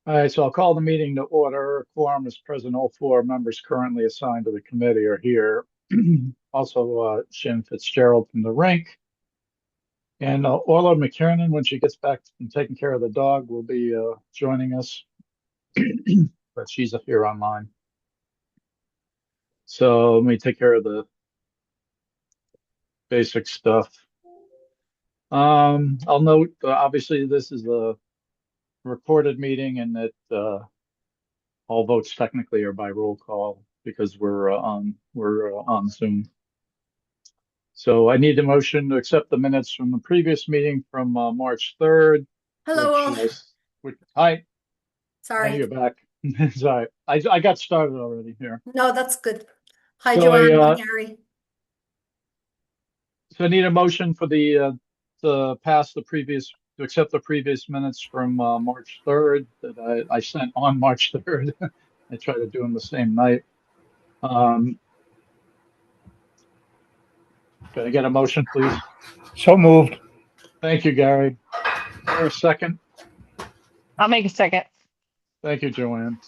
All right, so I'll call the meeting to order. Quorum is present. All four members currently assigned to the committee are here. Also, Shin Fitzgerald from the rink. And Orla McKiernan, when she gets back from taking care of the dog, will be joining us, but she's here online. So let me take care of the basic stuff. I'll note, obviously, this is a recorded meeting and that all votes technically are by roll call because we're on Zoom. So I need a motion to accept the minutes from the previous meeting from March 3rd, Hello, which, all. hi, Sorry. you're back. Sorry, I got started already here. No, that's good. Hi, So I, Joanne. Hi, uh, Gary. so I need a motion for to pass to accept the previous minutes from March 3rd that I sent on March 3rd. I try to do them the same night. Um, can I get a motion, please? So moved. Thank you, Gary. Or a second? I'll make a second. Thank you, Joanne.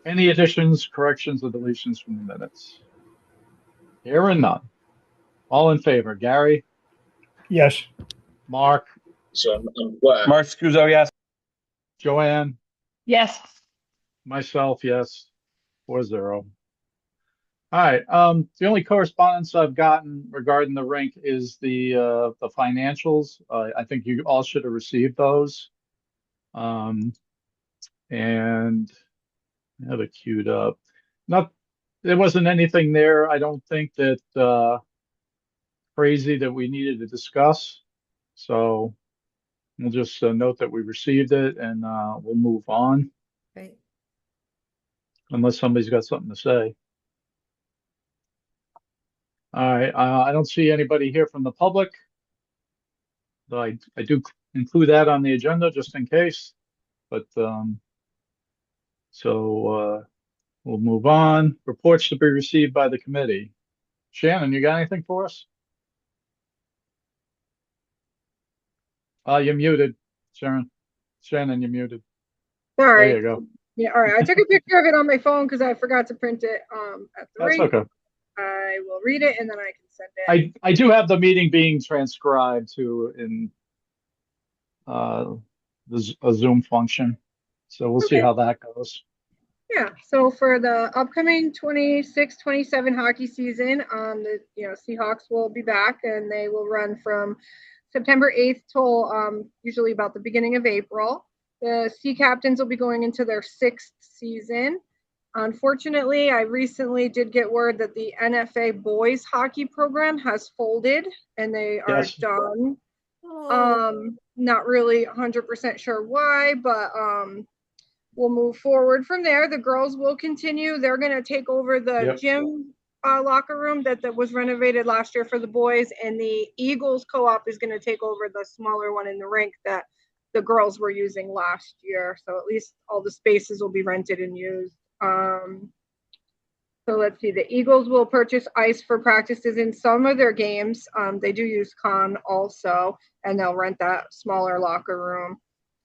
Any additions, corrections, or deletions from the minutes? Here and none. All in favor, Gary, Yes. Mark, Mark Scuso, yes. Joanne, Yes. myself, yes, 4-0. All right. The only correspondence I've gotten regarding the rink is the financials. I think you all should have received those. And I have it queued up. Not There wasn't anything there. I don't think that crazy that we needed to discuss. So we'll just note that we received it and we'll move on Great. unless somebody's got something to say. All right. I don't see anybody here from the public. Though I do include that on the agenda just in case. But we'll move on. Reports to be received by the committee. Shannon, you got anything for us? You're muted, Sharon. Shannon, you're muted. There Sorry. you go. Yeah, all right. I took a picture of it on my phone because I forgot to print it at the That's rink. okay. I will read it and then I can send it. I do have the meeting being transcribed to in a Zoom function. So we'll see Okay. how that goes. Yeah. So for the upcoming 26-27 hockey season, the Seahawks will be back and they will run from September 8th till usually about the beginning of April. The Sea Captains will be going into their 6th season. Unfortunately, I recently did get word that the NFA boys hockey program has folded and they are Yes. done. Oh. Not really 100% sure why, but we'll move forward from there. The girls will continue. They're going to take over the gym locker room that was renovated last year for the boys, and the Eagles co-op is going to take over the smaller one in the rink that the girls were using last year. So at least all the spaces will be rented and used. So let's see. The Eagles will purchase ice for practices in some of their games. They do use Con also, and they'll rent that smaller locker room.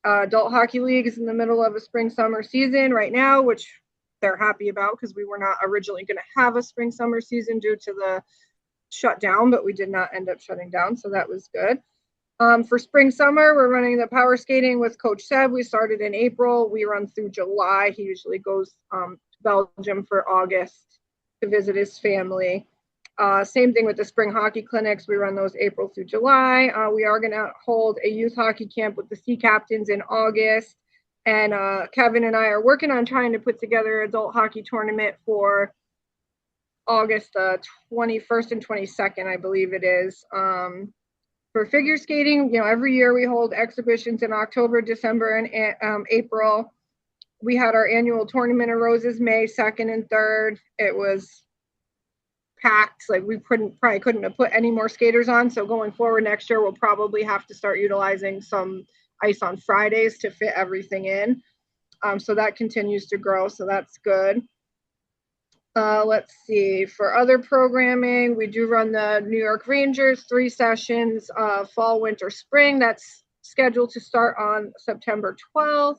Adult Hockey League is in the middle of a spring-summer season right now, which they're happy about because we were not originally going to have a spring-summer season due to the shutdown, but we did not end up shutting down, so that was good. For spring-summer, we're running the power skating with Coach Seb. We started in April. We run through July. He usually goes to Belgium for August to visit his family. Same thing with the spring hockey clinics. We run those April through July. We are going to hold a youth hockey camp with the Sea Captains in August. And Kevin and I are working on trying to put together an adult hockey tournament for August 21st and 22nd, I believe it is. For figure skating, every year we hold exhibitions in October, December, and April. We had our annual Tournament of Roses May 2nd and 3rd. It was packed. Like we probably couldn't have put any more skaters on. So going forward next year, we'll probably have to start utilizing some ice on Fridays to fit everything in. So that continues to grow. So that's good. Let's see. For other programming, we do run the New York Rangers 3 sessions, fall, winter, spring. That's scheduled to start on September 12th.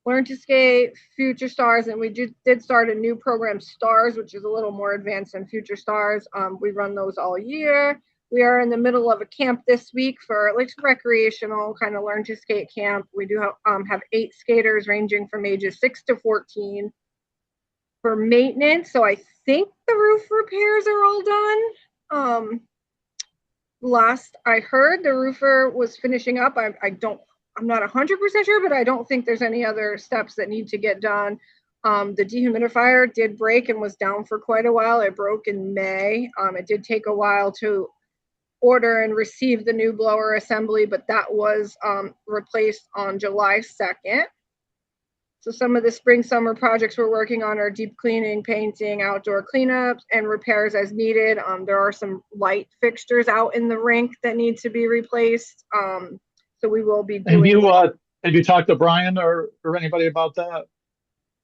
Learn to Skate, Future Stars, and we did start a new program, Stars, which is a little more advanced than Future Stars. We run those all year. We are in the middle of a camp this week for like recreational kind of Learn to Skate camp. We do have 8 skaters ranging from ages 6 to 14 for maintenance. So I think the roof repairs are all done. Last I heard, the roofer was finishing up. I'm not 100% sure, but I don't think there's any other steps that need to get done. The dehumidifier did break and was down for quite a while. It broke in May. It did take a while to order and receive the new blower assembly, but that was replaced on July 2nd. So some of the spring summer projects we're working on are deep cleaning, painting, outdoor cleanups, and repairs as needed. There are some light fixtures out in the rink that need to be replaced. So we will be doing. Have you talked to Brian or anybody about that?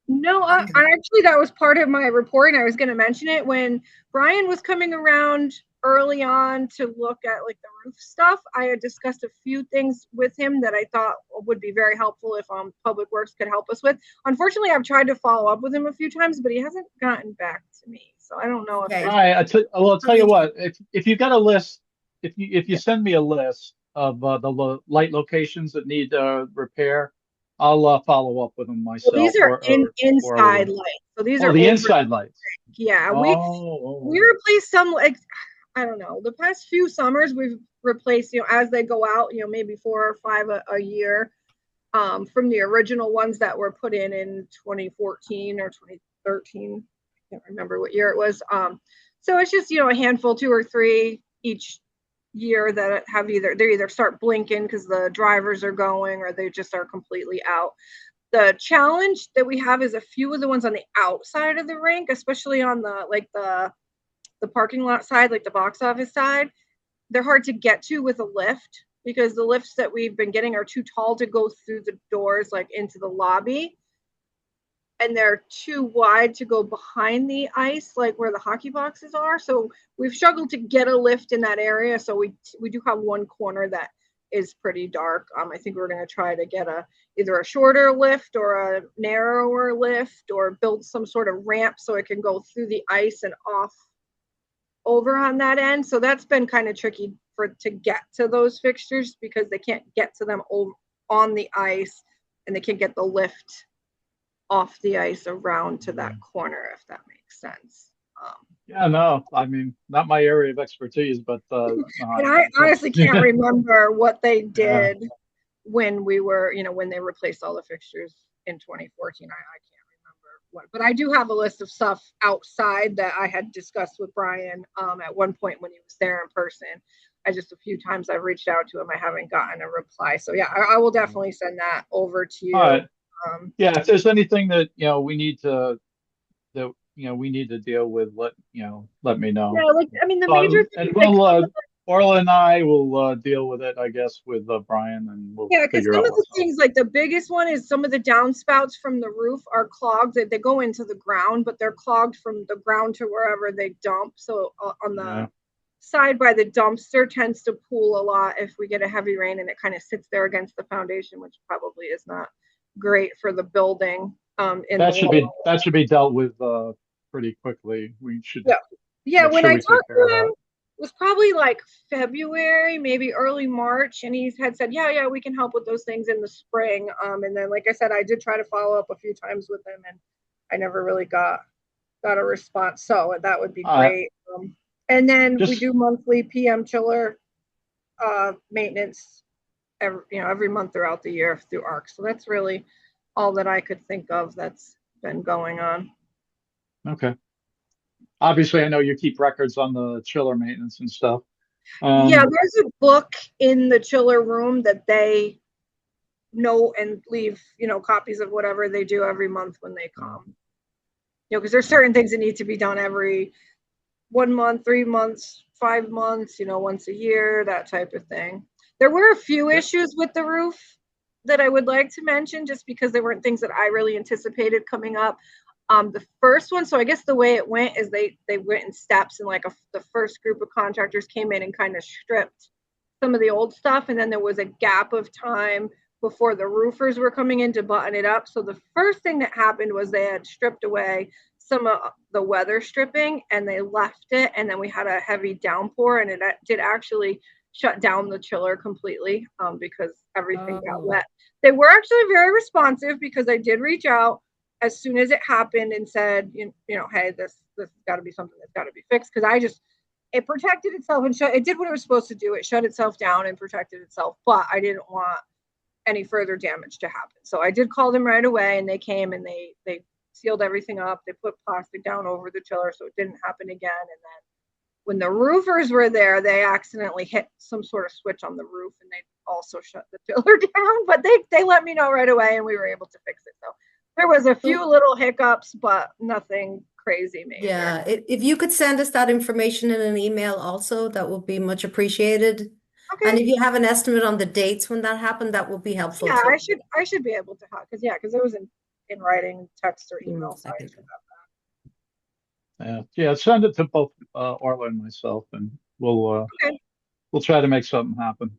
No, I actually, that was part of my report, and I was going to mention it when Brian was coming around early on to look at like the roof stuff. I had discussed a few things with him that I thought would be very helpful if Public Works could help us with. Unfortunately, I've tried to follow up with him a few times, but he hasn't gotten back to me. So I don't know if. Okay. All right, I'll tell you what. If you got a list, if you send me a list of the light locations that need repair, I'll follow up with them myself. Well, these are inside lights. So these are the inside lights. Yeah, we replaced some, like, I don't know, the past few summers we've replaced, as they go out, maybe 4 or 5 a year, from the original ones that were put in 2014 or 2013. I can't remember what year it was. So it's just, a handful, 2 or 3 each year that have they either start blinking because the drivers are going or they just are completely out. The challenge that we have is a few of the ones on the outside of the rink, especially on the parking lot side, like the box office side. They're hard to get to with a lift because the lifts that we've been getting are too tall to go through the doors, like into the lobby. And they're too wide to go behind the ice, like where the hockey boxes are. So we've struggled to get a lift in that area. So we do have one corner that is pretty dark. I think we're going to try to get either a shorter lift or a narrower lift or build some sort of ramp so it can go through the ice and off over on that end. So that's been kind of tricky to get to those fixtures because they can't get to them on the ice and they can't get the lift off the ice around to that corner, if that makes sense. Yeah, no, I mean, not my area of expertise, but and I honestly can't remember what they did when we were, when they replaced all the fixtures in 2014. I can't remember what, but I do have a list of stuff outside that I had discussed with Brian at one point when he was there in person. A few times I've reached out to him, I haven't gotten a reply. So yeah, I will definitely send that over to you. All right. Yeah, if there's anything that we need to deal with, let me know. Yeah, the major thing. And Orla and I will deal with it, I guess, with Brian, and we'll because figure some out of the things, like the biggest one is some of the downspouts from the roof are clogged. They go into the ground, but they're clogged from the ground to wherever they dump. So on the side by the dumpster tends to pool a lot if we get a heavy rain, and it kind of sits there against the foundation, which probably is not great for the building. That should be dealt with pretty quickly. We should. Yeah. When I talked to him, it was probably like February, maybe early March, and he had said, "Yeah, we can help with those things in the spring." And then, like I said, I did try to follow up a few times with him, and I never really got a response. So that would be great. And then we do monthly PM chiller maintenance every month throughout the year through ARC. So that's really all that I could think of that's been going on. Okay. Obviously, I know you keep records on the chiller maintenance and stuff. Yeah, there's a book in the chiller room that they note and leave, copies of whatever they do every month when they come. Because there's certain things that need to be done every 1 month, 3 months, 5 months, once a year, that type of thing. There were a few issues with the roof that I would like to mention just because they weren't things that I really anticipated coming up. The first one, so I guess the way it went is they went in steps, and the first group of contractors came in and kind of stripped some of the old stuff, and then there was a gap of time before the roofers were coming in to button it up. So the first thing that happened was they had stripped away some of the weather stripping and they left it. And then we had a heavy downpour and it did actually shut down the chiller completely because everything got Oh. wet. They were actually very responsive because I did reach out as soon as it happened and said, you know, hey, this has got to be something that's got to be fixed. Because it protected itself and it did what it was supposed to do. It shut itself down and protected itself, but I didn't want any further damage to happen. So I did call them right away and they came and they sealed everything up. They put plastic down over the chiller so it didn't happen again. And then when the roofers were there, they accidentally hit some sort of switch on the roof and they also shut the chiller down, but they let me know right away and we were able to fix it. So there was a few little hiccups, but nothing crazy major. Yeah, if you could send us that information in an email also, that would be much appreciated. And Okay. if you have an estimate on the dates when that happened, that would be helpful Yeah, too. I should be able to have, because it was in writing, text or email. So I Okay. should have Yeah, send it to both Orla and myself, and Okay. we'll try to make something happen.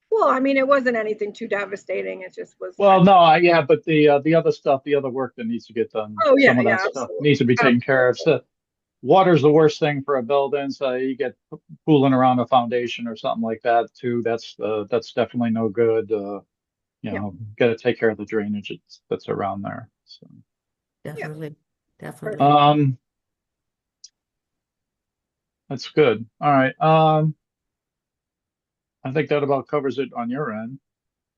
Well, I mean, it wasn't anything too devastating. It just was. Well, no, yeah, but the other stuff, the other work that needs to get done, Oh, yeah, some of that yeah, stuff absolutely. needs to be taken care of. So water's the worst thing for a building, so you get pooling around a foundation or something like that too. That's definitely no good. You Yeah. know, got to take care of the drainage that's around there. So, Definitely, definitely. that's good. All right. I think that about covers it on your end.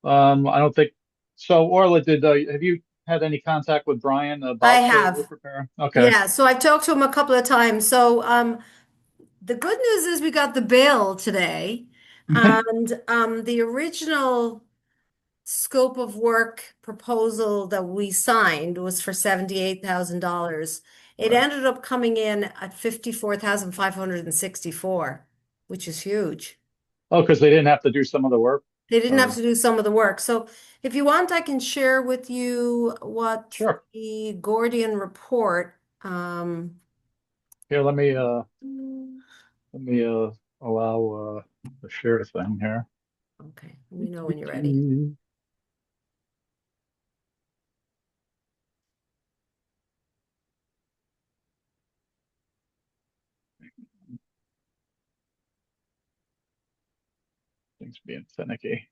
I don't think so. Orla, have you had any contact with Brian I about the have. roof repair? Okay. Yeah, so I've talked to him a couple of times. So the good news is we got the bill today, and the original scope of work proposal that we signed was for $78,000. It Right. ended up coming in at 54,564, which is huge. Oh, because they didn't have to do some of the work. They didn't have Or to do some of the work. So if you want, I can share with you what sure. the Gordian report. Here, let me allow the share thing here. Okay, let me know when you're ready. Things being finicky.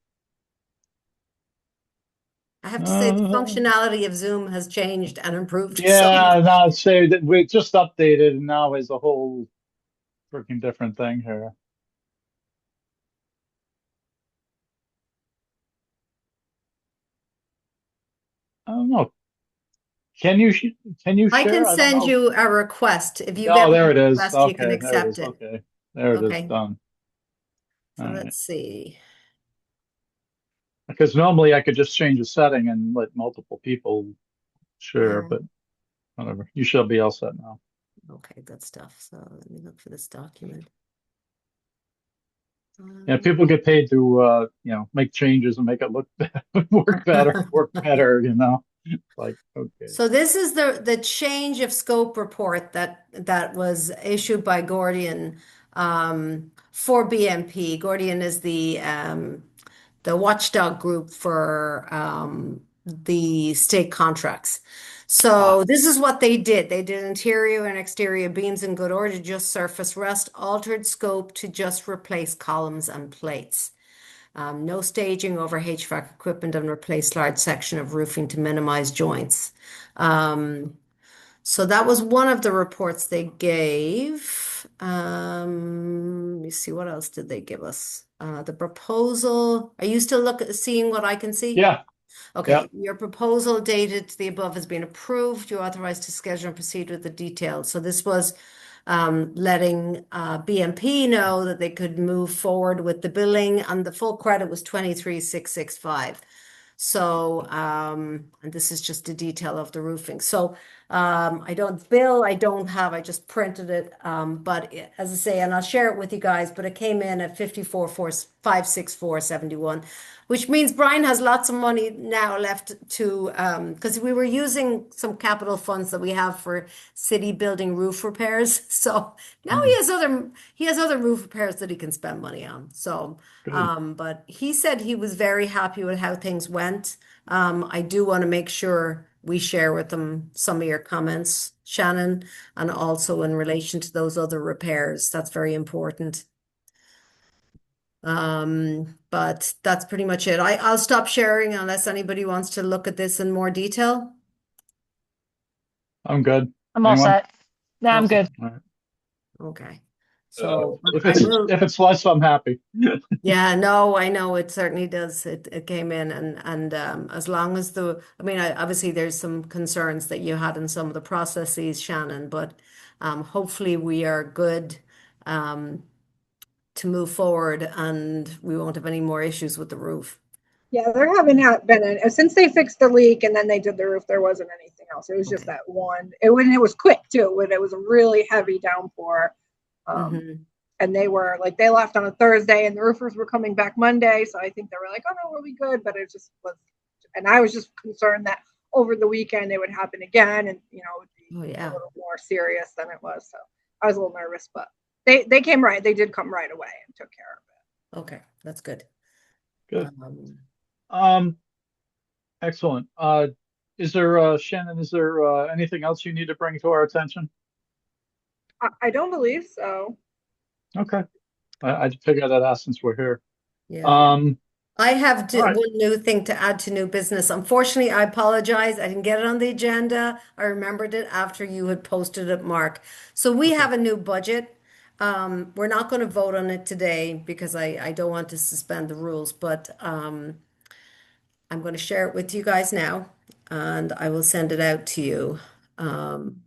I have to say the functionality of Zoom has changed and improved so Yeah, much. now say that we just updated and now is a whole freaking different thing here. I don't know. Can you I share? can I don't send know. you a request. If you Oh, get there my it is. request, you Okay, can there it accept is. it. Okay, there it is. Okay. Done. So All right. let's see. Because normally I could just change a setting and let multiple people share, Yeah. but whatever. You should be all set now. Okay, good stuff. So let me look for this document. Yeah, people get paid to make changes and make it look work better, you know. Like, okay. So this is the change of scope report that was issued by Gordian for BMP. Gordian is the watchdog group for the state contracts. So this is what they did. They did interior and exterior beams in good order, just surface rust, altered scope to just replace columns and plates. No staging over HVAC equipment and replace large section of roofing to minimize joints. So that was one of the reports they gave. Let me see, what else did they give us? The proposal. Are you still seeing what I can see? Yeah. Okay, your proposal dated to the above has been approved. You're authorized to schedule and proceed with the details. So this was letting BMP know that they could move forward with the billing, and the full credit was 23,665. So, and this is just a detail of the roofing. So, I just printed it. But as I say, and I'll share it with you guys, but it came in at 54,564.71, which means Brian has lots of money now left to, because we were using some capital funds that we have for city building roof repairs. So now he has other roof repairs that he can spend money on. So, Good. but he said he was very happy with how things went. went. I do want to make sure we share with them some of your comments, Shannon, and also in relation to those other repairs. That's very important. But that's pretty much it. I'll stop sharing unless anybody wants to look at this in more detail. I'm good. I'm all Anyone? set. No, I'm Okay. good. All right. Okay. So If I it's will. if it's less, I'm happy. Yeah, no, I know it certainly does. It came in and as long as I mean, obviously there's some concerns that you had in some of the processes, Shannon, but hopefully we are good um, to move forward and we won't have any more issues with the roof. Yeah, there haven't been since they fixed the leak and then they did the roof. There wasn't anything else. It was just Okay. that one. It was quick too. When it was a really heavy downpour, Mhm. and they were like they left on a Thursday, and the roofers were coming back Monday. So I think they were like, "Oh no, we'll be good." But it just was, and I was just concerned that over the weekend it would happen again, and it would be Oh a yeah. little more serious than it was. So I was a little nervous, but they came right. They did come right away and took care of it. Okay, that's good. Good. Um, Excellent. Shannon, is there anything else you need to bring to our attention? I don't believe so. Okay. I figured I'd ask since we're here. yeah. Um, I have all right. one new thing to add to new business. Unfortunately, I apologize. I didn't get it on the agenda. I remembered it after you had posted it, Mark. So we have a new budget. We're not going to vote on it today because I don't want to suspend the rules, but I'm going to share it with you guys now and I will send it out to you. Um,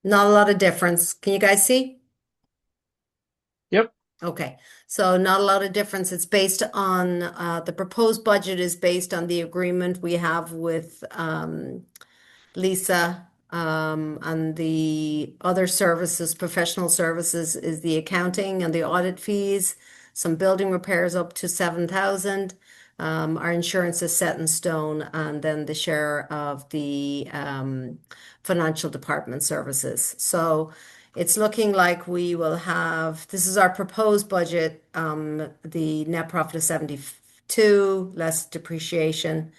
Not a lot of difference. Can you guys see? Yep. Okay, so not a lot of difference. It's based on the proposed budget is based on the agreement we have with Lisa, and the other services, professional services, is the accounting and the audit fees, some building repairs up to 7,000. Our insurance is set in stone, and then the share of the financial department services. So it's looking like we will have, this is our proposed budget, the net profit of 72, less depreciation.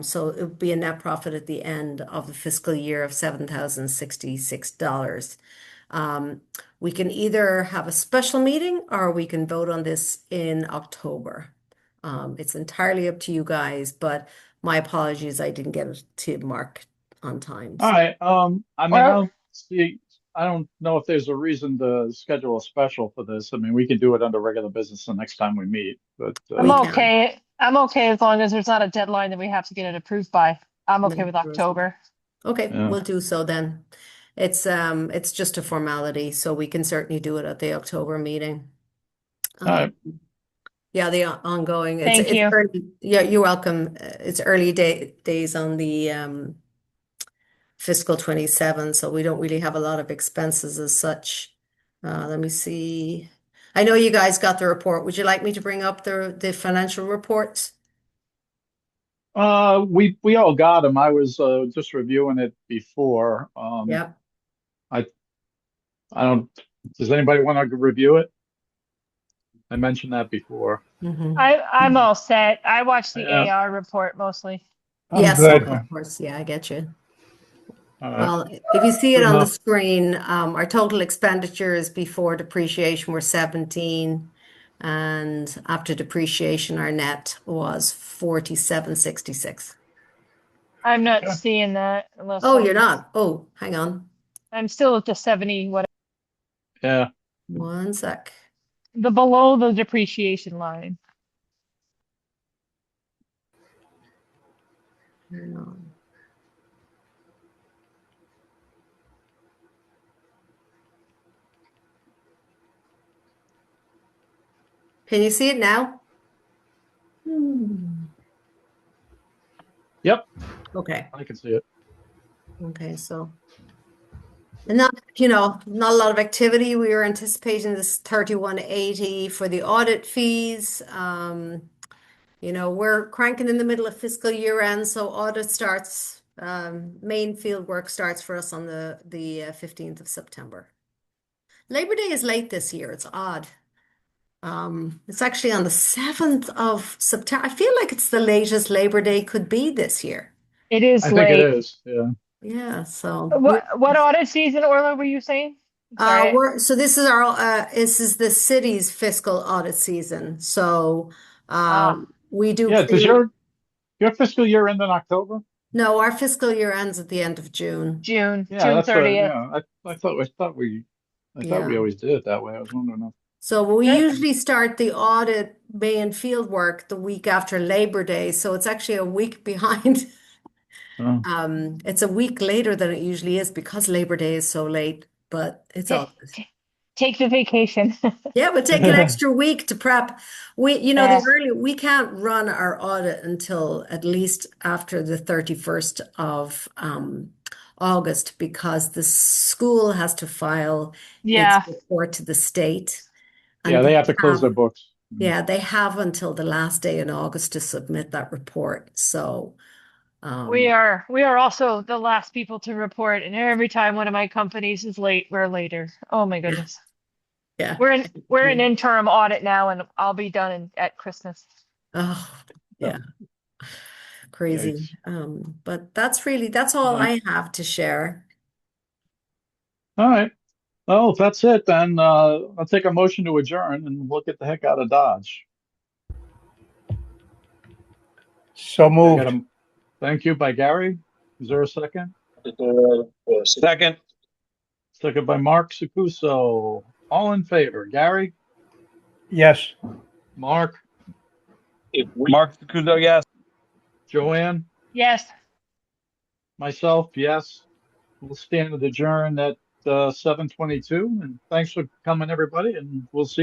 So it would be a net profit at the end of the fiscal year of $7,066. We can either have a special meeting or we can vote on this in October. It's entirely up to you guys, but my apologies, I didn't get it to Mark on time. All right. I mean, Well, I don't know if there's a reason to schedule a special for this. I mean, we can do it under regular business the next time we meet, but I'm We can. okay. I'm okay as long as there's not a deadline that we have to get it approved by. I'm okay No, with there isn't. October. Okay, Yeah. we'll do so then. It's just a formality, so we can certainly do it at the October meeting. All right. Yeah, the ongoing. Thank It's you. early. Yeah, you're welcome. It's early days on the fiscal 27, so we don't really have a lot of expenses as such. Let me see. I know you guys got the report. Would you like me to bring up the financial reports? We all got them. I was just reviewing it before. Yeah. I I don't. Does anybody want to review it? I mentioned that before. Mhm. I'm all set. I watched the Yeah. AR report mostly. I'm Yes, good. of course. Yeah, I get you. All right. Well, if you see it Good on the enough. screen, our total expenditures before depreciation were 17, and after depreciation, our net was 47.66. I'm not Okay. seeing that unless Oh, you're not. Oh, hang on. I'm still at the 70, what Yeah. One sec. the below the depreciation line. Hang on. Can you see it now? Yep. Okay. I can see it. Okay, so and not a lot of activity. We were anticipating this 3180 for the audit fees. We're cranking in the middle of fiscal year end, so audit starts, main field work starts for us on the 15th of September. Labor Day is late this year. It's odd. It's actually on the 7th of September. I feel like it's the latest Labor Day could be this year. It is I think it late. is. Yeah. Yeah, so What audit season, Orla, were you saying? Sorry. so this is this is the city's fiscal audit season. So Ah, we do Yeah. Does your fiscal year end in October? no, our fiscal year ends at the end of June. June, Yeah, June that's what. 30th. Yeah, I thought we Yeah. always did it that way. I was wondering. So we Yeah. usually start the audit May and field work the week after Labor Day. So it's actually a week behind. Oh, It's a week later than it usually is because Labor Day is so late, but it's all good. Take the vacation. Yeah, we'll take an extra week to prep. Yeah. We can't run our audit until at least after the 31st of August because the school has to file its Yeah. report to the state. yeah, And they have to close their books. yeah, they have until the last day in August to submit that report. So, We um, are also the last people to report, and every time one of my companies is late, we're later. Oh my goodness. yeah. We're in interim audit now, and I'll be done at Christmas. Oh, yeah. Crazy. Yikes. But that's all Yeah. I have to share. All right. Well, if that's it, then I'll take a motion to adjourn and we'll get the heck out of Dodge. So I got moved. a thank you by Gary. Is there a second? Second. Second by Mark Sacuso. All in favor? Gary, Yes. Mark, Mark Kuzo, yes. Joanne, Yes. myself, yes. We'll stand adjourned at 7:22. And thanks for coming, everybody, and we'll see you.